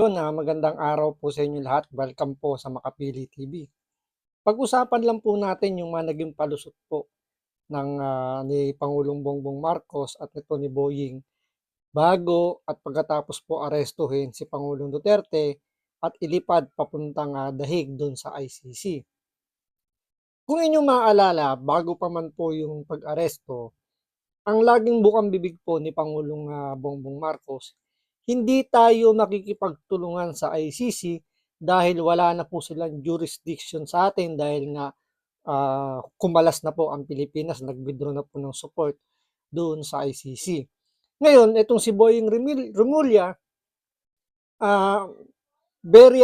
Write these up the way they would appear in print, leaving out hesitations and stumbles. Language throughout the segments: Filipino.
Yun, magandang araw po sa inyo lahat. Welcome po sa Makapili TV. Pag-usapan lang po natin yung mga naging palusot po ni Pangulong Bongbong Marcos at nito ni Boying bago at pagkatapos po arestuhin si Pangulong Duterte at ilipad papuntang dahig doon sa ICC. Kung inyong maaalala, bago pa man po yung pag-aresto, ang laging bukang bibig po ni Pangulong Bongbong Marcos, hindi tayo makikipagtulungan sa ICC dahil wala na po silang jurisdiction sa atin dahil nga kumalas na po ang Pilipinas, nag-withdraw na po ng support doon sa ICC. Ngayon, itong si Boying Remulla, ah, very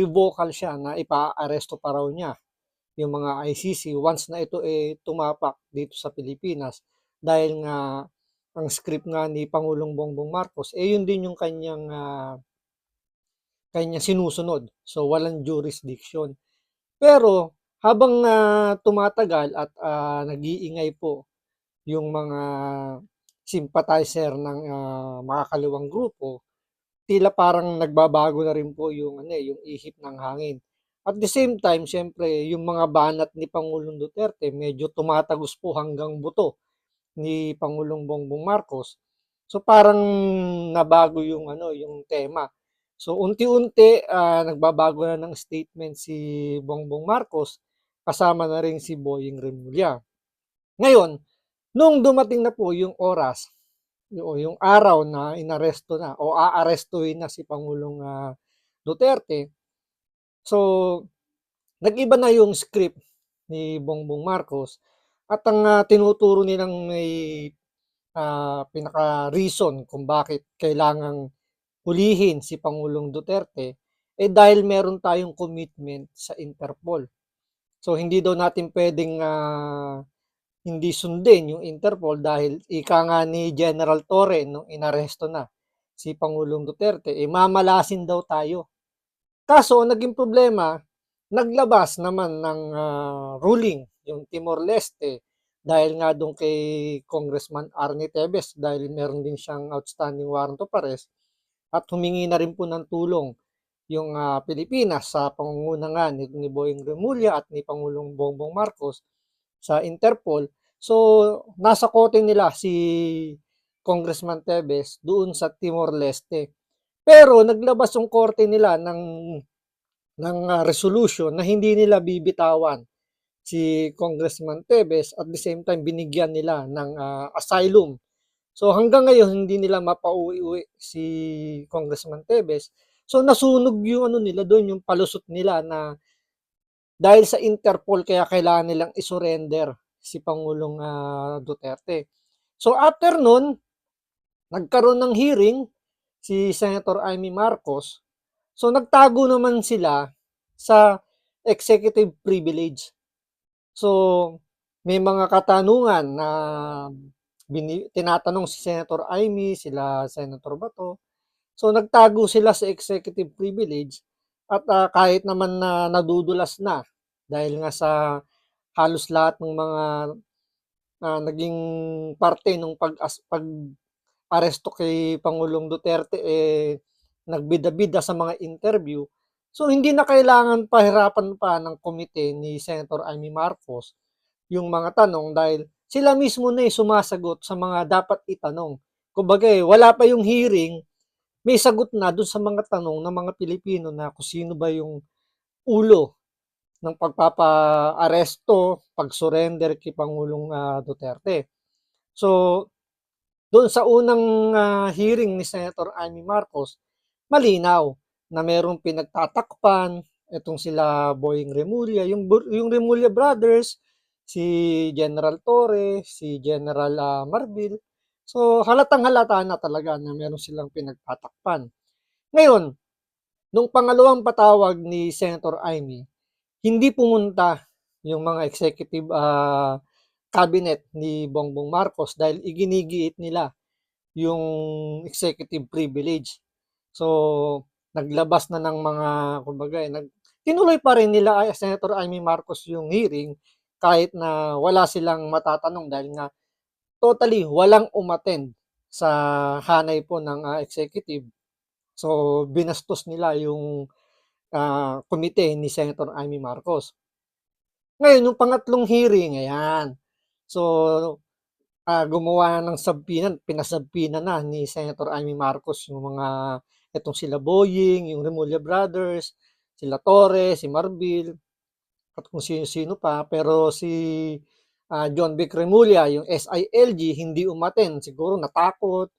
vocal siya na ipa-aresto pa raw niya yung mga ICC once na ito tumapak dito sa Pilipinas dahil nga ang script nga ni Pangulong Bongbong Marcos yun din yung kanya sinusunod. So walang jurisdiction. Pero habang tumatagal at nag-iingay po yung mga sympathizer ng makakaliwang grupo, tila parang nagbabago na rin po yung ihip ng hangin. At the same time, syempre, yung mga banat ni Pangulong Duterte medyo tumatagos po hanggang buto ni Pangulong Bongbong Marcos. So parang nabago yung tema. So unti-unti nagbabago na ng statement si Bongbong Marcos kasama na rin si Boying Remulla. Ngayon, nung dumating na po yung oras, yung araw na inaresto na o aarestuhin na si Pangulong Duterte, so nag-iba na yung script ni Bongbong Marcos at ang tinuturo nilang may pinaka-reason kung bakit kailangang hulihin si Pangulong Duterte dahil meron tayong commitment sa Interpol. So hindi daw natin pwedeng hindi sundin yung Interpol dahil ika nga ni General Torre nung inaresto na si Pangulong Duterte, mamalasin daw tayo. Kaso naging problema, naglabas naman ng ruling yung Timor-Leste dahil nga doon kay Congressman Arnie Tevez dahil meron din siyang outstanding warrant of arrest at humingi na rin po ng tulong yung Pilipinas sa pangunguna nga ni Boying Remulla at ni Pangulong Bongbong Marcos sa Interpol. So, nasa kote nila si Congressman Tevez doon sa Timor-Leste. Pero naglabas yung korte nila ng resolution na hindi nila bibitawan si Congressman Tevez at the same time binigyan nila ng asylum. So hanggang ngayon hindi nila mapauwi si Congressman Tevez. So nasunog yung nila doon, yung palusot nila na dahil sa Interpol kaya kailangan nilang isurrender si Pangulong Duterte. So after nun, nagkaroon ng hearing si Senator Amy Marcos. So nagtago naman sila sa executive privilege. So may mga katanungan na tinatanong si Senator Amy, sila Senator Bato. So nagtago sila sa executive privilege at kahit naman na nadudulas na dahil nga sa halos lahat ng mga naging parte ng pag-aresto kay Pangulong Duterte nagbida-bida sa mga interview. So hindi na kailangan pahirapan pa ng komite ni Senator Amy Marcos yung mga tanong dahil sila mismo na sumasagot sa mga dapat itanong. Kumbaga wala pa yung hearing, may sagot na dun sa mga tanong ng mga Pilipino na kung sino ba yung ulo ng pagpapa-aresto, pag-surrender kay Pangulong Duterte. So, doon sa unang hearing ni Senator Amy Marcos, malinaw na merong pinagtatakpan itong sila Boying Remulla, yung Remulla brothers, si General Torre, si General Marbil. So halatang-halata na talaga na meron silang pinagtatakpan. Ngayon, nung pangalawang patawag ni Senator Amy, hindi pumunta yung mga executive cabinet ni Bongbong Marcos dahil iginigiit nila yung executive privilege. So, naglabas na ng mga, kumbaga, tinuloy pa rin nila Senator Amy Marcos yung hearing kahit na wala silang matatanong dahil nga totally walang umattend sa hanay po ng executive So, binastos nila yung komite ni Senator Amy Marcos. Ngayon, yung pangatlong hearing, ayan. So, gumawa ng sabpinan, pinasabpina na ni Senator Amy Marcos yung mga, itong sila Boying, yung Remulla Brothers, sila Torres, si Marbil, at kung sino-sino pa. Pero si John Vic Remulla, yung SILG, hindi umaten. Siguro natakot,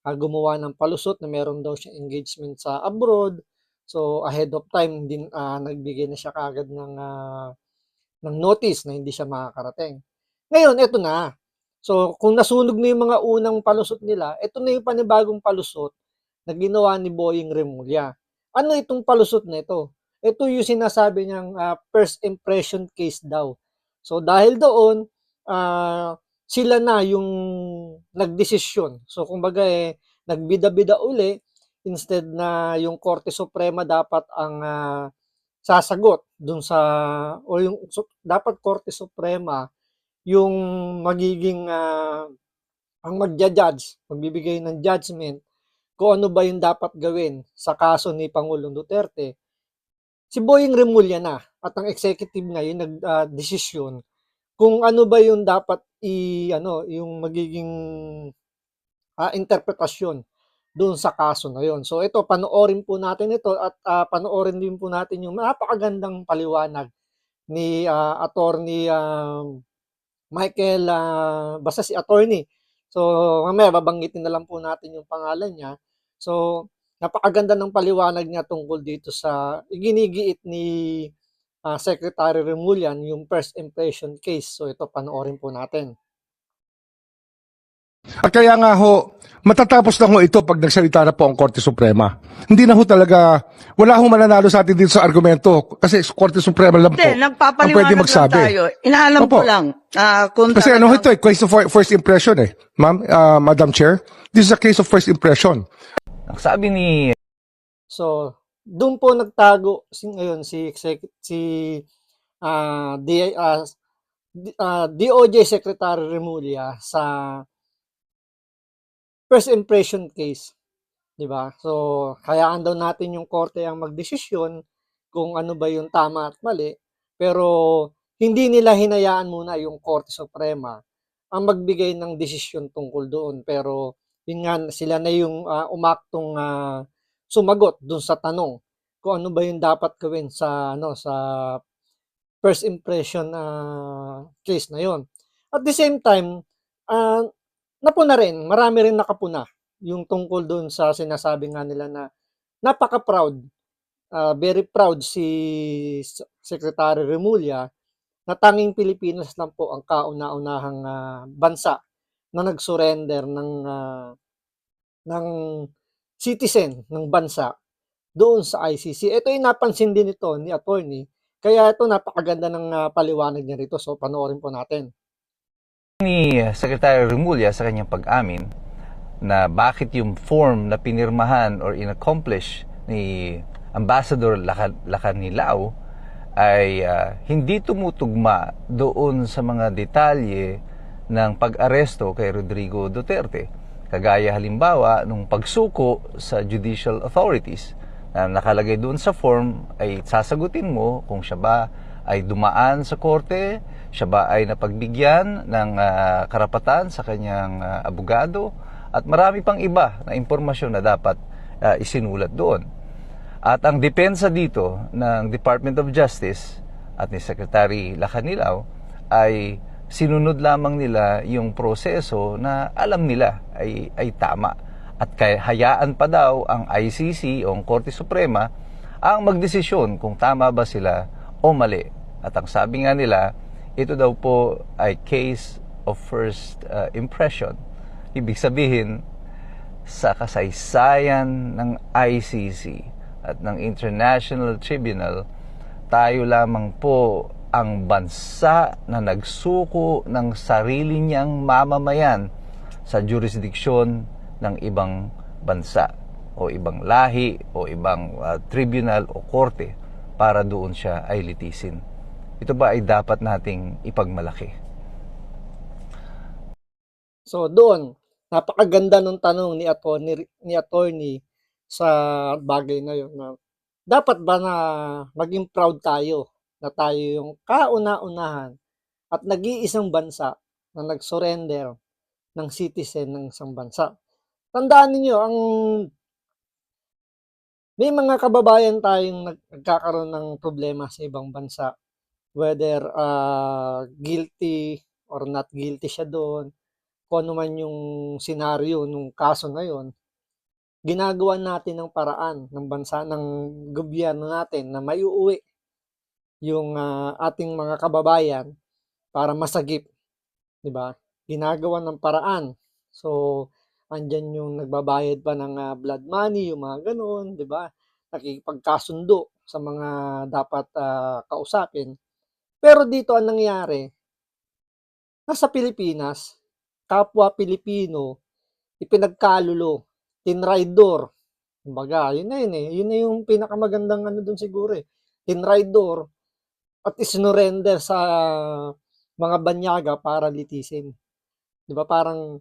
gumawa ng palusot na meron daw siya engagement sa abroad. So, ahead of time, din, nagbigay na siya kagad ng notice na hindi siya makakarating. Ngayon, eto na. So, kung nasunog na yung mga unang palusot nila, eto na yung panibagong palusot na ginawa ni Boying Remulla. Ano itong palusot na ito? Ito yung sinasabi niyang first impression case daw. So, dahil doon, sila na yung nagdesisyon. So, kumbaga nagbida-bida uli, instead na yung Korte Suprema dapat ang sasagot dun sa, o yung dapat Korte Suprema yung magiging ang magja-judge, magbibigay ng judgment kung ano ba yung dapat gawin sa kaso ni Pangulong Duterte. Si Boying Remulla na at ang executive na yung nagdesisyon kung ano ba yung dapat yung magiging interpretasyon doon sa kaso na yon. So ito, panoorin po natin ito at panoorin din po natin yung napakagandang paliwanag ni Attorney Michael, basta si Attorney. So mamaya babanggitin na lang po natin yung pangalan niya. So napakaganda ng paliwanag niya tungkol dito sa iginigiit ni Secretary Remulla yung first impression case. So ito, panoorin po natin. At kaya nga ho, matatapos na ho ito pag nagsalita na po ang Korte Suprema. Hindi na ho talaga, wala ho mananalo sa atin dito sa argumento kasi Korte Suprema lang po Hindi, ang pwede nagpapaliwanag lang magsabi. tayo. Inaalam Opo. ko lang. Kung Kasi ano ho ito talagang- case of first impression Ma'am, Madam Chair, this is a case of first impression. Ang sabi ni So, doon po nagtago ngayon si DOJ Secretary Remulla sa first impression case, 'di ba? So, hayaan daw natin yung korte ang magdesisyon kung ano ba yung tama at mali, pero hindi nila hinayaan muna yung Korte Suprema ang magbigay ng desisyon tungkol doon. Pero yun nga, sila na yung umaktong sumagot doon sa tanong kung ano ba yung dapat gawin sa first impression case na yon. At the same time, napuna rin, marami rin nakapuna yung tungkol doon sa sinasabi nga nila na napaka-proud, very proud si Secretary Remulla na tanging Pilipinas lang po ang kauna-unahang bansa na nag-surrender ng citizen ng bansa doon sa ICC. Ito ay napansin din ito ni attorney, kaya ito napakaganda ng paliwanag niya rito. So panoorin po natin. Secretary Remulla sa kanyang pag-amin na bakit yung form na pinirmahan or inaccomplish ni Ambassador Lacanilao ay hindi tumutugma doon sa mga detalye ng pag-aresto kay Rodrigo Duterte. Kagaya halimbawa nung pagsuko sa judicial authorities na nakalagay doon sa form ay sasagutin mo kung siya ba ay dumaan sa korte, siya ba ay napagbigyan ng karapatan sa kanyang abogado at marami pang iba na impormasyon na dapat isinulat doon. At ang depensa dito ng Department of Justice at ni Secretary Lacanilao ay sinunod lamang nila yung proseso na alam nila ay tama. At hayaan pa daw ang ICC o ang Korte Suprema ang magdesisyon kung tama ba sila o mali. At ang sabi nga nila, ito daw po ay case of first impression. Ibig sabihin, sa kasaysayan ng ICC at ng International Tribunal, tayo lamang po ang bansa na nagsuko ng sarili niyang mamamayan sa jurisdiksyon ng ibang bansa o ibang lahi o ibang tribunal o korte para doon siya ay litisin. Ito ba ay dapat nating ipagmalaki? So doon, napakaganda ng tanong ni attorney sa bagay na yun na dapat ba na maging proud tayo na tayo yung kauna-unahan at nag-iisang bansa na nag-surrender ng citizen ng isang bansa. Tandaan ninyo, may mga kababayan tayong nagkakaroon ng problema sa ibang bansa. Whether guilty or not guilty siya doon, kung ano man yung senaryo nung kaso na yon, ginagawa natin ng paraan ng bansa, ng gobyerno natin na maiuwi yung ating mga kababayan para masagip, di ba? Ginagawa ng paraan. So, andyan yung nagbabayad pa ng blood money, yung mga ganun, di ba? Nakikipagkasundo sa mga dapat kausapin. Pero dito ang nangyari, nasa Pilipinas, kapwa Pilipino, ipinagkalulo, tinraidor. Kumbaga, yun na yun eh. Yun na yung pinakamagandang ano dun siguro eh. Tinraidor at isinurrender sa mga banyaga para litisin. Di ba? Parang,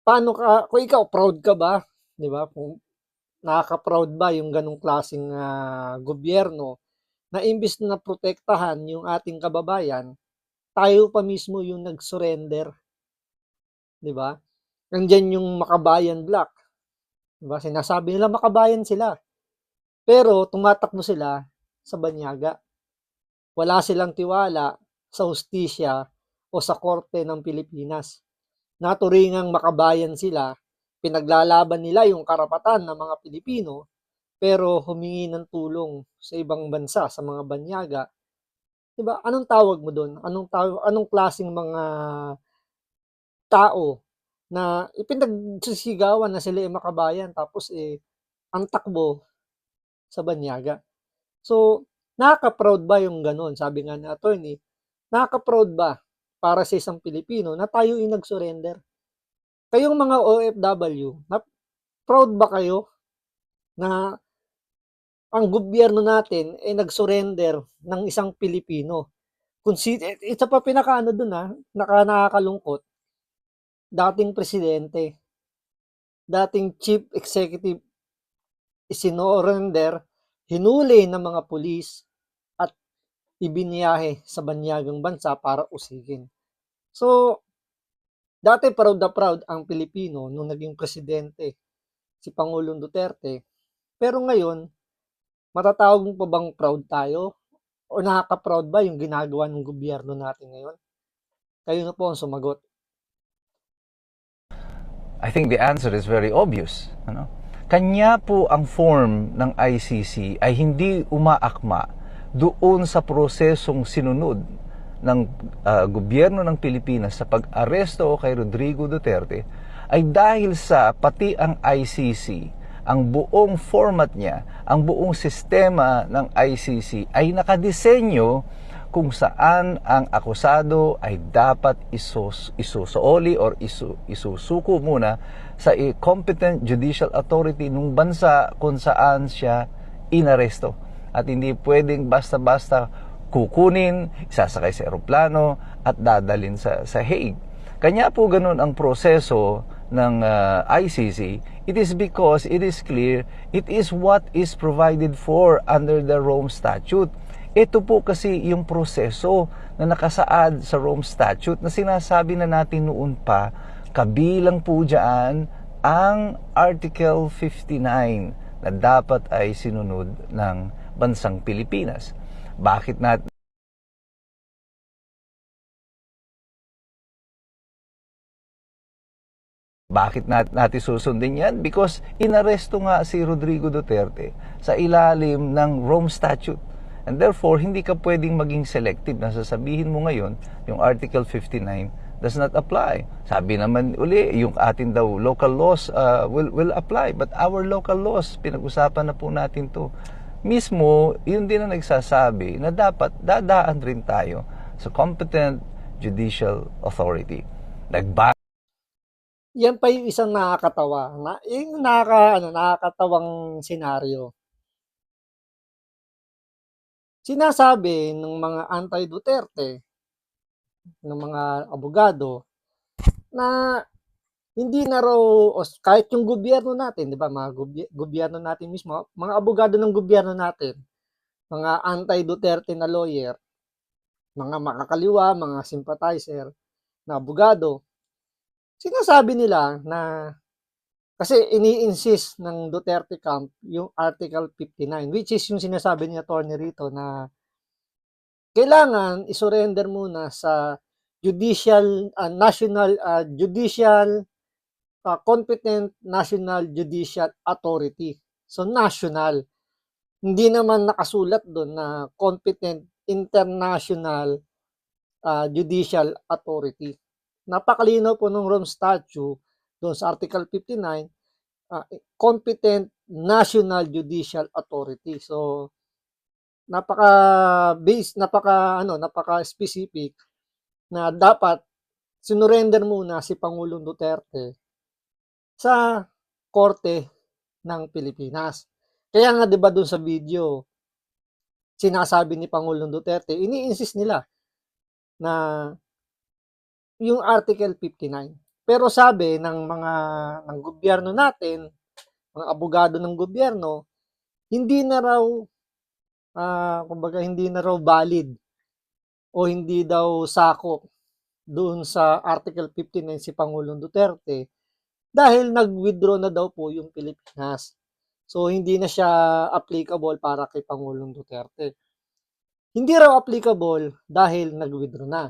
paano ka, kung ikaw, proud ka ba? Di ba? Kung nakaka-proud ba yung ganong klaseng gobyerno na imbis na protektahan yung ating kababayan, tayo pa mismo yung nag-surrender. Di ba? Nandiyan yung Makabayan Black. Di ba? Sinasabi nila makabayan sila. Pero tumatakbo sila sa banyaga. Wala silang tiwala sa hustisya o sa korte ng Pilipinas. Naturingang makabayan sila, pinaglalaban nila yung karapatan ng mga Pilipino, pero humingi ng tulong sa ibang bansa, sa mga banyaga. Diba? Anong tawag mo doon? Anong klaseng mga tao na ipinagsisigawan na sila ay makabayan tapos ang takbo sa banyaga. So, nakaka-proud ba yung ganun? Sabi nga ni attorney, nakaka-proud ba para sa isang Pilipino na tayo ay nag-surrender? Kayong mga OFW, proud ba kayo na ang gobyerno natin ay nag-surrender ng isang Pilipino? Isa pa pinakaano dun nakakalungkot, dating presidente, dating chief executive, isinorender, hinuli ng mga pulis at ibiniyahe sa banyagang bansa para usigin. So, dati proud na proud ang Pilipino nung naging presidente si Pangulong Duterte. Pero ngayon, matatawag mo pa bang proud tayo? O nakaka-proud ba yung ginagawa ng gobyerno natin ngayon? Kayo na po ang sumagot. I think the answer is very obvious. Ano? Kanya po ang form ng ICC ay hindi umaakma doon sa prosesong sinunod ng gobyerno ng Pilipinas sa pag-aresto kay Rodrigo Duterte ay dahil sa pati ang ICC, ang buong format niya, ang buong sistema ng ICC ay nakadisenyo kung saan ang akusado ay dapat isusuoli or isusuko muna sa competent judicial authority ng bansa kung saan siya inaresto. At hindi pwedeng basta-basta kukunin, isasakay sa eroplano at dadalin sa Hague. Kanya po ganun ang proseso ng ICC. It is because it is clear, it is what is provided for under the Rome Statute. Ito po kasi yung proseso na nakasaad sa Rome Statute na sinasabi na natin noon pa, kabilang po dyan ang Article 59 na dapat ay sinunod ng bansang Pilipinas. Bakit natin susundin yan? Because inaresto nga si Rodrigo Duterte sa ilalim ng Rome Statute. And therefore, hindi ka pwedeng maging selective na sasabihin mo ngayon, yung Article 59 does not apply. Sabi naman uli, yung atin daw local laws will apply. But our local laws, pinag-usapan na po natin to. Mismo, yun din ang nagsasabi na dapat dadaan rin tayo sa competent judicial authority. Yan pa yung isang nakakatawa, yung nakakatawang senaryo. Sinasabi ng mga anti-Duterte, ng mga abogado, na hindi na raw kahit yung gobyerno natin, 'di ba, mga gobyerno natin mismo, mga abogado ng gobyerno natin, mga anti-Duterte na lawyer, mga makakaliwa, mga sympathizer na abogado, sinasabi nila na kasi ini-insist ng Duterte camp yung Article 59, which is yung sinasabi ni Attorney rito na kailangan i-surrender muna sa competent National Judicial Authority. So national, hindi naman nakasulat doon na competent International Judicial Authority. Napakalinaw po ng Rome Statute doon sa Article 59, competent National Judicial Authority. So napaka-specific na dapat sinurrender muna si Pangulong Duterte sa korte ng Pilipinas. Kaya nga 'di ba doon sa video, sinasabi ni Pangulong Duterte, ini-insist nila na yung Article 59. Pero sabi ng gobyerno natin, mga abogado ng gobyerno, hindi na raw kumbaga hindi na raw valid o hindi daw sakop doon sa Article 59 si Pangulong Duterte dahil nag-withdraw na daw po yung Pilipinas. So hindi na siya applicable para kay Pangulong Duterte. Hindi raw applicable dahil nag-withdraw na.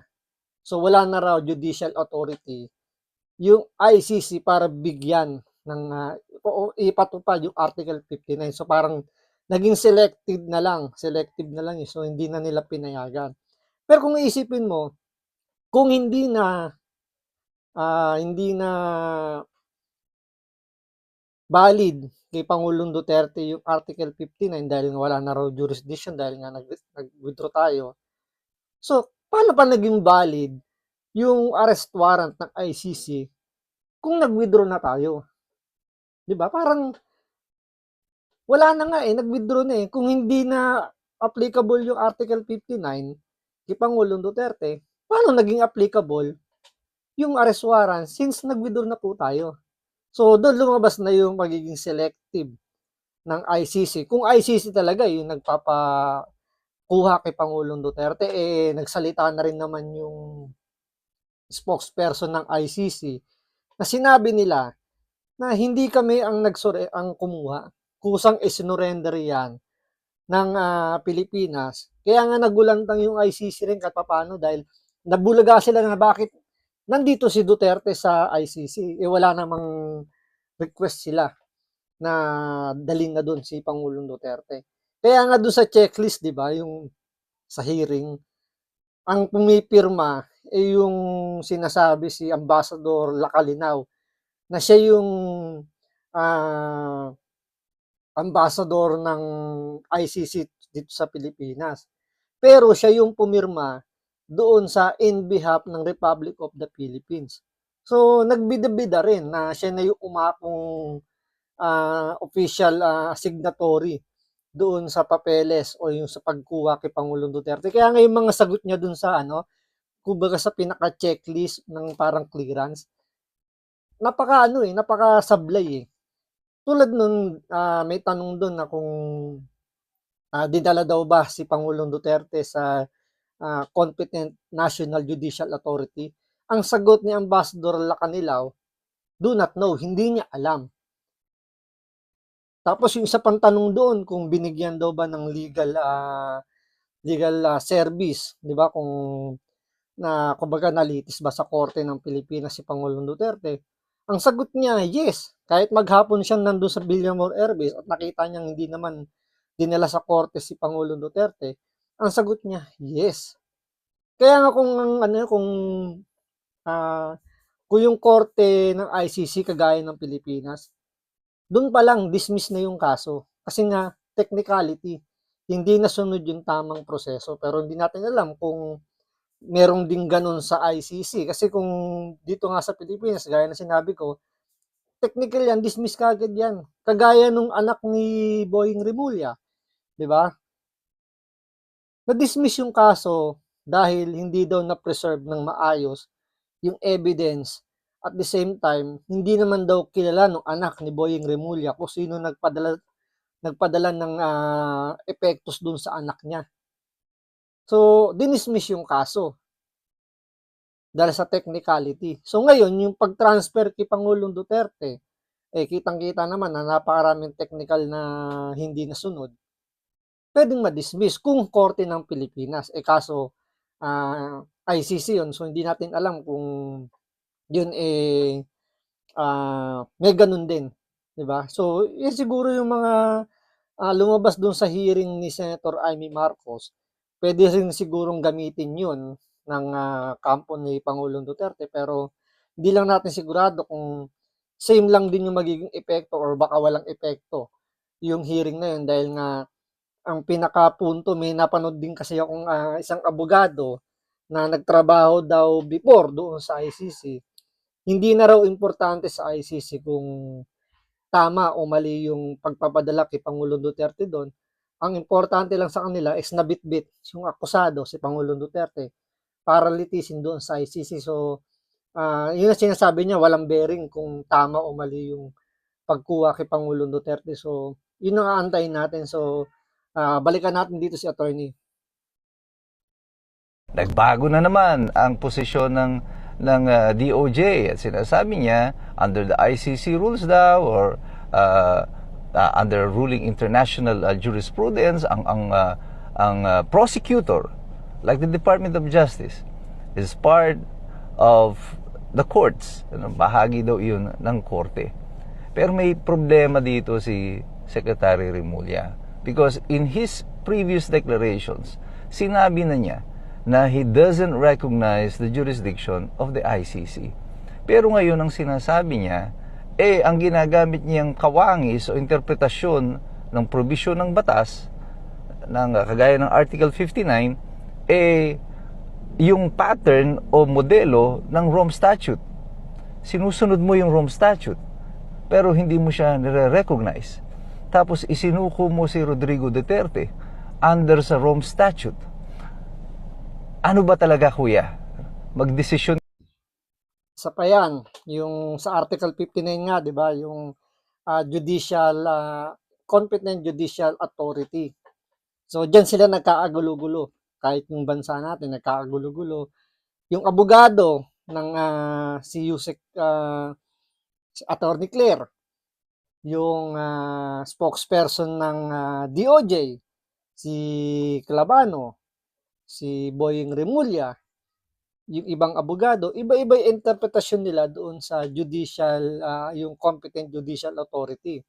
So wala na raw judicial authority yung ICC para bigyan ng ipatupad yung Article 59. So parang naging selective na lang so hindi na nila pinayagan. Pero kung iisipin mo, kung hindi na valid kay Pangulong Duterte yung Article 59 dahil wala na raw jurisdiction dahil nga nag-withdraw tayo. So, paano pa naging valid yung arrest warrant ng ICC kung nag-withdraw na tayo? 'Di ba? Parang wala na nga nag-withdraw na Kung hindi na applicable yung Article 59 kay Pangulong Duterte, paano naging applicable yung arrest warrant since nag-withdraw na po tayo? So, doon lumabas na yung magiging selective ng ICC. Kung ICC talaga yung nagpapakuha kay Pangulong Duterte, nagsalita na rin naman yung spokesperson ng ICC na sinabi nila na hindi kami ang kumuha, kusang isinurrender yan ng Pilipinas. Kaya nga nagulantang yung ICC rin kahit paano dahil nabulaga sila na bakit nandito si Duterte sa ICC. Wala namang request sila na dalhin na doon si Pangulong Duterte. Kaya nga doon sa checklist, 'di ba, yung sa hearing, ang pumipirma yung sinasabi si Ambassador Lacalinaw na siya yung ambassador ng ICC dito sa Pilipinas. Pero siya yung pumirma doon sa in behalf ng Republic of the Philippines. So, nagbida-bida rin na siya na yung umakong official signatory doon sa papeles o yung sa pagkuha kay Pangulong Duterte. Kaya nga yung mga sagot niya doon sa kumbaga sa pinaka-checklist ng parang clearance, napaka-sablay Tulad nun, may tanong doon na kung dinala daw ba si Pangulong Duterte sa competent National Judicial Authority. Ang sagot ni Ambassador Lacanilaw, do not know, hindi niya alam. Tapos yung isa pang tanong doon kung binigyan daw ba ng legal service, 'di ba? Kumbaga nalitis ba sa korte ng Pilipinas si Pangulong Duterte? Ang sagot niya, yes. Kahit maghapon siya nandoon sa Villamor Airbase at nakita niyang hindi naman dinala sa korte si Pangulong Duterte, ang sagot niya, yes. Kaya nga kung yung korte ng ICC kagaya ng Pilipinas, doon pa lang dismiss na yung kaso. Kasi nga, technicality, hindi nasunod yung tamang proseso. Pero hindi natin alam kung merong ding ganun sa ICC. Kasi kung dito nga sa Pilipinas, gaya na sinabi ko, technical yan, dismiss kagad yan. Kagaya nung anak ni Boying Rimulya. Di ba? Na-dismiss yung kaso dahil hindi daw na-preserve ng maayos yung evidence At the same time, hindi naman daw kilala nung anak ni Boying Remulla kung sino nagpadala ng epektos dun sa anak niya. So, dinismiss yung kaso dahil sa technicality. So, ngayon, yung pag-transfer kay Pangulong Duterte, kitang-kita naman na napakaraming technical na hindi nasunod, pwedeng ma-dismiss kung korte ng Pilipinas. Kaso, ICC yun. So, hindi natin alam kung yun may ganun din. Diba? So, yun siguro yung mga lumabas dun sa hearing ni Senator Amy Marcos. Pwede rin sigurong gamitin yun ng kampo ni Pangulong Duterte, pero hindi lang natin sigurado kung same lang din yung magiging epekto or baka walang epekto yung hearing na yun, dahil nga ang pinakapunto, may napanood din kasi akong isang abogado na nagtrabaho daw before doon sa ICC. Hindi na raw importante sa ICC kung tama o mali yung pagpapadala kay Pangulong Duterte doon. Ang importante lang sa kanila is nabitbit yung akusado, si Pangulong Duterte, para litisin doon sa ICC. So, yun ang sinasabi niya, walang bearing kung tama o mali yung pagkuha kay Pangulong Duterte. So, yun ang aantayin natin. So, balikan natin dito si attorney. Nagbago na naman ang posisyon ng DOJ at sinasabi niya under the ICC rules daw or under ruling international jurisprudence ang prosecutor like the Department of Justice is part of the courts. Bahagi daw yun ng korte. Pero may problema dito si Secretary Remulla because in his previous declarations sinabi na niya na he doesn't recognize the jurisdiction of the ICC. Pero ngayon ang sinasabi niya, ang ginagamit niyang kawangis o interpretasyon ng probisyon ng batas, ng kagaya ng Article 59, yung pattern o modelo ng Rome Statute. Sinusunod mo yung Rome Statute, pero hindi mo siya nire-recognize. Tapos isinuko mo si Rodrigo Duterte under sa Rome Statute. Ano ba talaga, kuya? Magdesisyon. Sa pa yan, yung sa Article 59 nga, di ba, yung competent judicial authority. So, dyan sila nagkaagulo-gulo. Kahit yung bansa natin, nagkaagulo-gulo. Yung abogado ng si Yusek si Attorney Claire, yung spokesperson ng DOJ, si Calabano, si Boying Remulla, yung ibang abogado, iba-iba yung interpretasyon nila doon sa judicial, yung competent judicial authority.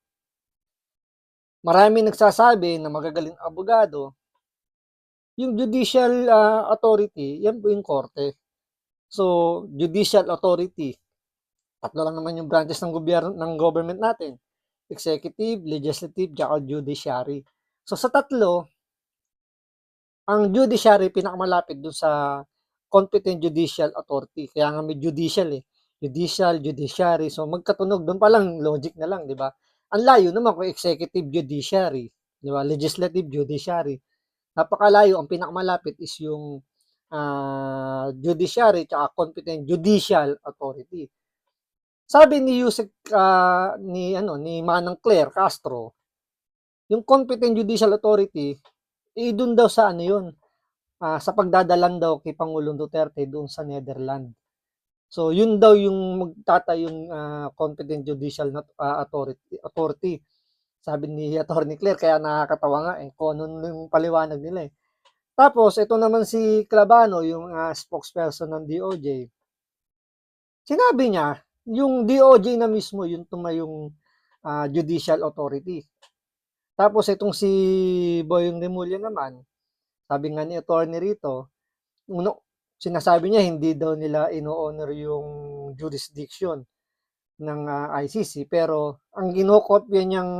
Marami nagsasabi na magagaling abogado, yung judicial authority, yan po yung korte. So, judicial authority, tatlo lang naman yung branches ng gobyerno, ng government natin. Executive, legislative, tsaka judiciary. So, sa tatlo, ang judiciary pinakamalapit doon sa competent judicial authority. Kaya nga may judicial Judicial, judiciary. So magkatunog doon pa lang, logic na lang, di ba? Ang layo naman kung executive judiciary, di ba? Legislative judiciary. Napakalayo, ang pinakamalapit is yung judiciary at competent judicial authority. Sabi ni Yusek ni Manang Claire Castro, yung competent judicial authority doon daw sa yun, sa pagdadalan daw kay Pangulong Duterte doon sa Netherlands. So, yun daw yung magtatayong competent judicial authority. Sabi ni Attorney Claire, kaya nakakatawa nga kung ano yung paliwanag nila Tapos, ito naman si Calabano, yung spokesperson ng DOJ. Sinabi niya, yung DOJ na mismo, yung tumayong judicial authority. Tapos itong si Boyong Remulla naman, sabi nga ni attorney rito, sinasabi niya hindi daw nila ino-honor yung jurisdiction ng ICC, pero ang kinokopya niyang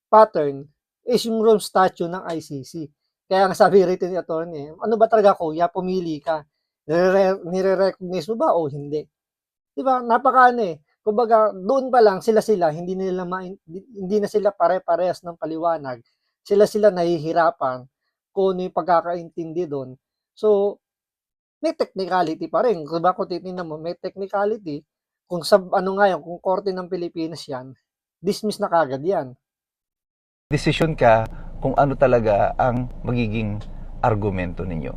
pattern is yung Rome Statute ng ICC. Kaya nga sabi rito ni attorney, ano ba talaga kuya, pumili ka, nire-recognize mo ba o hindi? Diba, kumbaga, doon pa lang sila hindi na sila pare-parehas ng paliwanag. Sila nahihirapan kung ano yung pagkakaintindi doon. So, may technicality pa rin. Diba kung titingnan mo, may technicality. Kung sa ano nga yan, kung korte ng Pilipinas yan, dismiss na kagad yan. Desisyon ka kung ano talaga ang magiging argumento ninyo.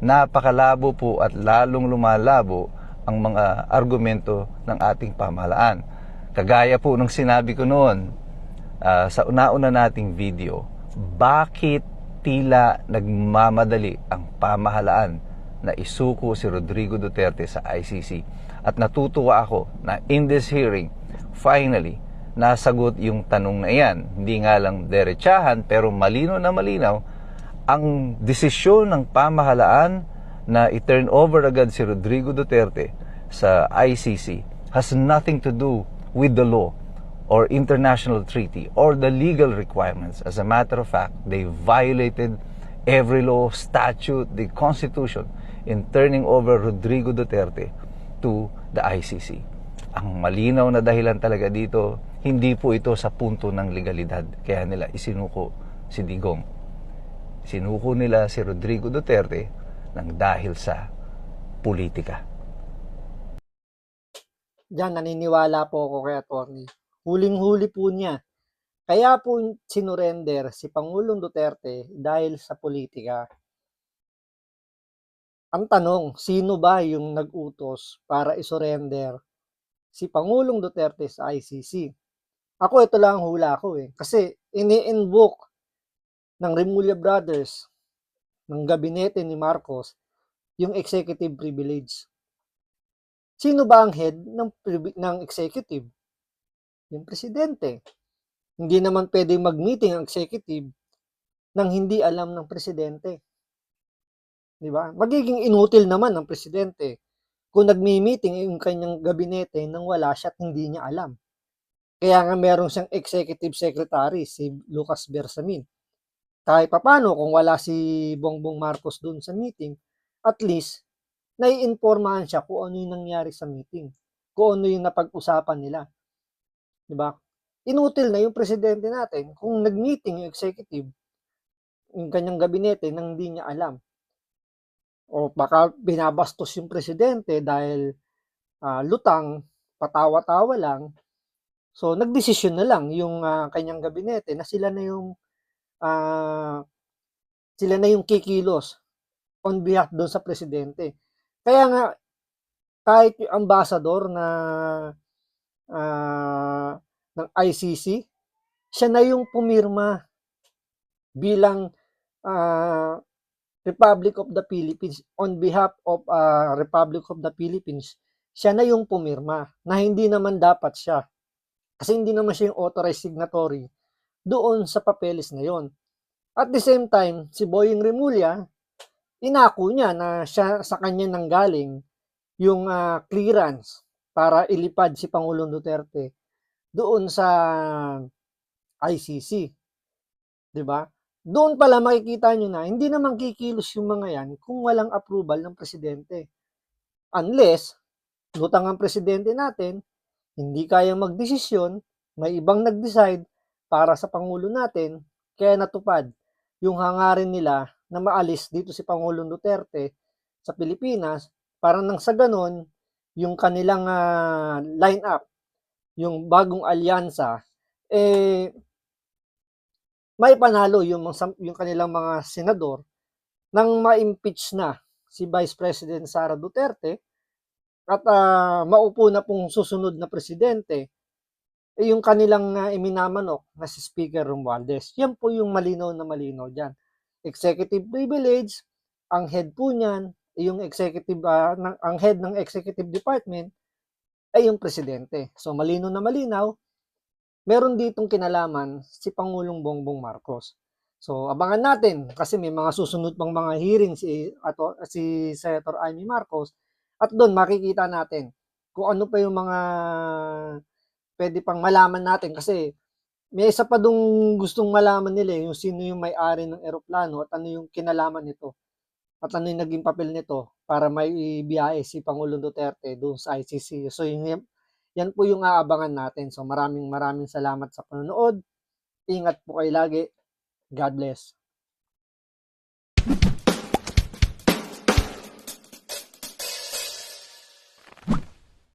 Napakalabo po at lalong lumalabo ang mga argumento ng ating pamahalaan. Kagaya po ng sinabi ko noon sa una-una nating video, bakit tila nagmamadali ang pamahalaan na isuko si Rodrigo Duterte sa ICC? At natutuwa ako na in this hearing, finally, nasagot yung tanong na yan. Hindi nga lang derechahan, pero malino na malinaw ang desisyon ng pamahalaan na i-turn over agad si Rodrigo Duterte sa ICC has nothing to do with the law or international treaty or the legal requirements. As a matter of fact, they violated every law, statute, the Constitution in turning over Rodrigo Duterte to the ICC. Ang malinaw na dahilan talaga dito, hindi po ito sa punto ng legalidad. Kaya nila isinuko si Digong. Sinuko nila si Rodrigo Duterte ng dahil sa politika. Diyan, naniniwala po ako kay attorney. Huling-huli po niya. Kaya po sinurrender si Pangulong Duterte dahil sa politika. Ang tanong, sino ba yung nag-utos para isurrender si Pangulong Duterte sa ICC? Ako, ito lang ang hula ko eh. Kasi ini-invoke ng Remulla Brothers, ng gabinete ni Marcos, yung executive privilege. Sino ba ang head ng executive? Yung presidente. Hindi naman pwedeng mag-meeting ang executive nang hindi alam ng presidente. Di ba? Magiging inutil naman ng presidente kung nagmi-meeting yung kanyang gabinete nang wala siya at hindi niya alam. Kaya nga meron siyang executive secretary, si Lucas Bersamin. Kahit papano, kung wala si Bongbong Marcos dun sa meeting, at least, naiinformahan siya kung ano yung nangyari sa meeting. Kung ano yung napag-usapan nila. Diba? Inutil na yung presidente natin kung nag-meeting yung executive, yung kanyang gabinete, nang hindi niya alam. O baka binabastos yung presidente dahil lutang, patawa-tawa lang. So, nagdesisyon na lang yung kanyang gabinete na sila na yung kikilos on behalf doon sa presidente. Kaya nga, kahit yung ambassador ng ICC, siya na yung pumirma bilang Republic of the Philippines, on behalf of Republic of the Philippines, siya na yung pumirma na hindi naman dapat siya. Kasi hindi naman siya yung authorized signatory doon sa papeles na yon. At the same time, si Boying Remulla, inako niya na siya sa kanya nanggaling yung clearance para ilipad si Pangulong Duterte doon sa ICC. 'Di ba? Doon pala makikita nyo na hindi naman kikilos yung mga yan kung walang approval ng presidente. Unless, lutang ang presidente natin, hindi kayang magdesisyon, may ibang nag-decide para sa Pangulo natin, kaya natupad yung hangarin nila na maalis dito si Pangulong Duterte sa Pilipinas, para nang sa ganon, yung kanilang line-up, yung bagong alyansa, may panalo yung kanilang mga senador nang ma-impeach na si Vice President Sara Duterte at maupo na pong susunod na presidente, yung kanilang iminamanok na si Speaker Romualdez. Yan po yung malinaw na malinaw dyan. Executive privilege, ang head po niyan, yung executive, ang head ng executive department ay yung presidente. So malinaw na malinaw, meron ditong kinalaman si Pangulong Bongbong Marcos. So abangan natin kasi may mga susunod pang mga hearing si Senator Amy Marcos, at doon makikita natin kung ano pa yung mga pwede pang malaman natin, kasi may isa pa dong gustong malaman nila yung sino yung may-ari ng eroplano at ano yung kinalaman nito at ano yung naging papel nito para may ibiyahe si Pangulong Duterte doon sa ICC. So yan po yung aabangan natin. So maraming salamat sa panonood. Ingat po kayo lagi. God bless.